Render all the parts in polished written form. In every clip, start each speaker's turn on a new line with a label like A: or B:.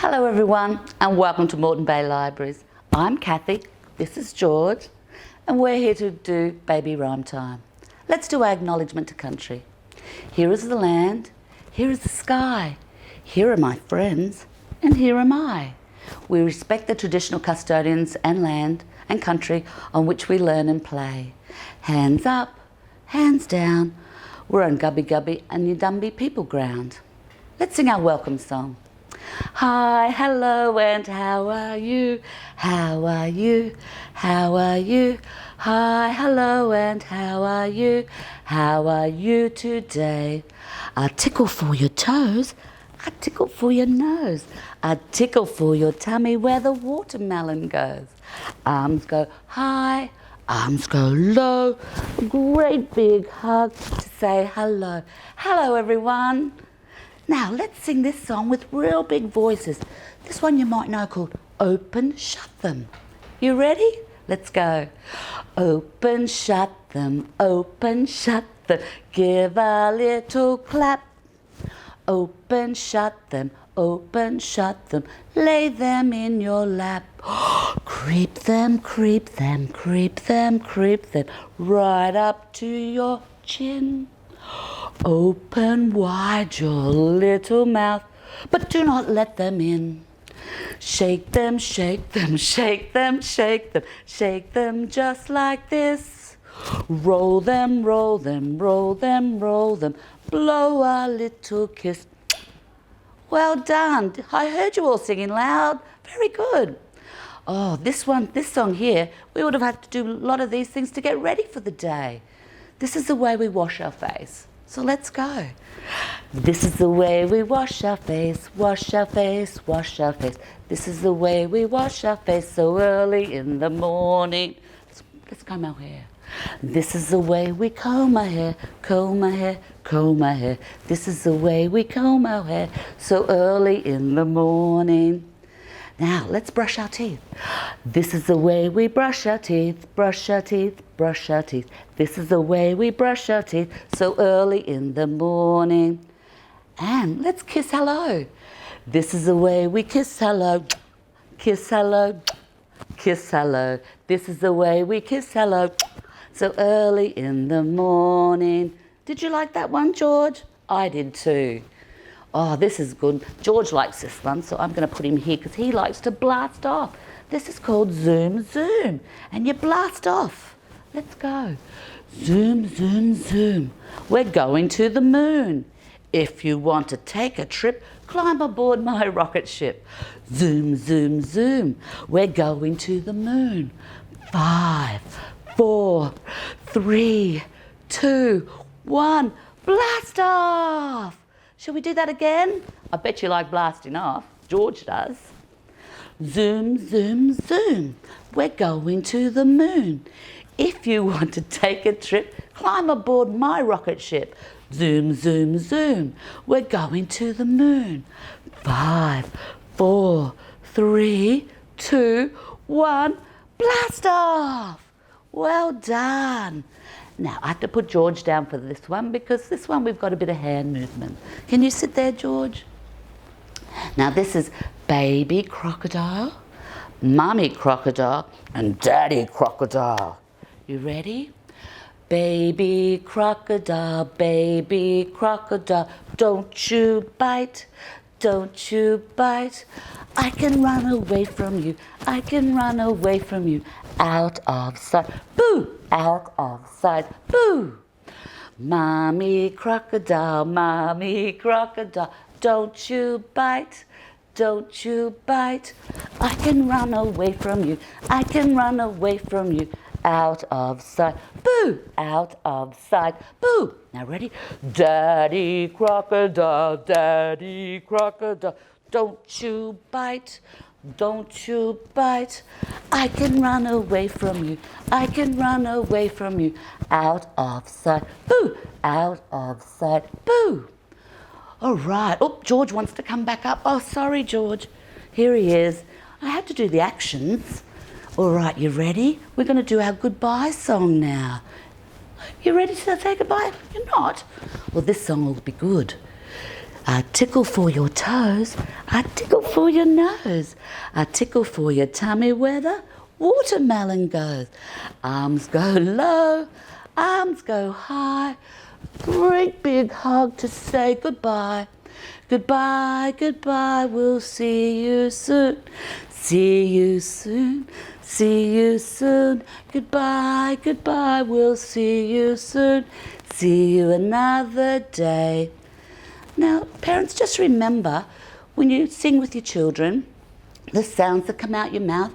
A: Hello everyone and welcome to Moreton Bay Libraries. I'm Kathy, this is George, and we're here to do baby rhyme time. Let's do our acknowledgement to country. Here is the land, here is the sky, here are my friends, and here am I. We respect the traditional custodians and land and country on which we learn and play. Hands up, hands down, we're on Gubby Gubby and Yidumbi people ground. Let's sing our welcome song. Hi, hello, and how are you? How are you? How are you? Hi, hello, and how are you? How are you today? A tickle for your toes, a tickle for your nose, a tickle for your tummy where the watermelon goes. Arms go high, arms go low, a great big hug to say hello. Hello, everyone. Now, let's sing this song with real big voices. This one you might know called Open, Shut Them. You ready? Let's go. Open, shut them, give a little clap. Open, shut them, lay them in your lap. Creep them, creep them, creep them, creep them, right up to your chin. Open wide your little mouth, but do not let them in. Shake them, shake them, shake them, shake them, shake them just like this. Roll them, roll them, roll them, roll them, blow a little kiss. Well done. I heard you all singing loud. Very good. Oh, this song here, we would have had to do a lot of these things to get ready for the day. This is the way we wash our face. So let's go. This is the way we wash our face, wash our face, wash our face. This is the way we wash our face so early in the morning. Let's comb our hair. This is the way we comb our hair, comb our hair, comb our hair. This is the way we comb our hair so early in the morning. Now, let's brush our teeth. This is the way we brush our teeth, brush our teeth, brush our teeth. This is the way we brush our teeth so early in the morning. And let's kiss hello. This is the way we kiss hello, kiss hello, kiss hello. This is the way we kiss hello so early in the morning. Did you like that one, George? I did too. Oh, this is good. George likes this one, so I'm going to put him here because he likes to blast off. This is called Zoom Zoom, and you blast off. Let's go. Zoom, zoom, zoom. We're going to the moon. If you want to take a trip, climb aboard my rocket ship. Zoom, zoom, zoom. We're going to the moon. 5, 4, 3, 2, 1. Blast off! Shall we do that again? I bet you like blasting off. George does. Zoom, zoom, zoom. We're going to the moon. If you want to take a trip, climb aboard my rocket ship. Zoom, zoom, zoom. We're going to the moon. 5, 4, 3, 2, 1. Blast off! Well done. Now, I have to put George down for this one because this one we've got a bit of hand movement. Can you sit there, George? Now, this is baby crocodile, mummy crocodile, and daddy crocodile. You ready? Baby crocodile, don't you bite, don't you bite. I can run away from you, I can run away from you. Out of sight, boo! Out of sight, boo! Mommy crocodile, don't you bite, don't you bite. I can run away from you, I can run away from you. Out of sight, boo! Out of sight, boo! Now ready? Daddy crocodile, don't you bite, don't you bite. I can run away from you, I can run away from you. Out of sight, boo! Out of sight, boo! All right. Oh, George wants to come back up. Oh, sorry, George. Here he is. I had to do the actions. All right, you ready? We're going to do our goodbye song now. You ready to say goodbye? You're not? Well, this song will be good. A tickle for your toes, a tickle for your nose, a tickle for your tummy where the watermelon goes. Arms go low, arms go high, great big hug to say goodbye. Goodbye, goodbye, we'll see you soon. See you soon, see you soon. Goodbye, goodbye, we'll see you soon. See you another day. Now, parents, just remember, when you sing with your children, the sounds that come out your mouth,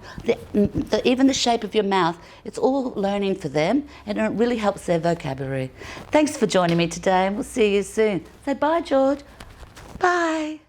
A: even the shape of your mouth, it's all learning for them, and it really helps their vocabulary. Thanks for joining me today, and we'll see you soon. Say bye, George. Bye.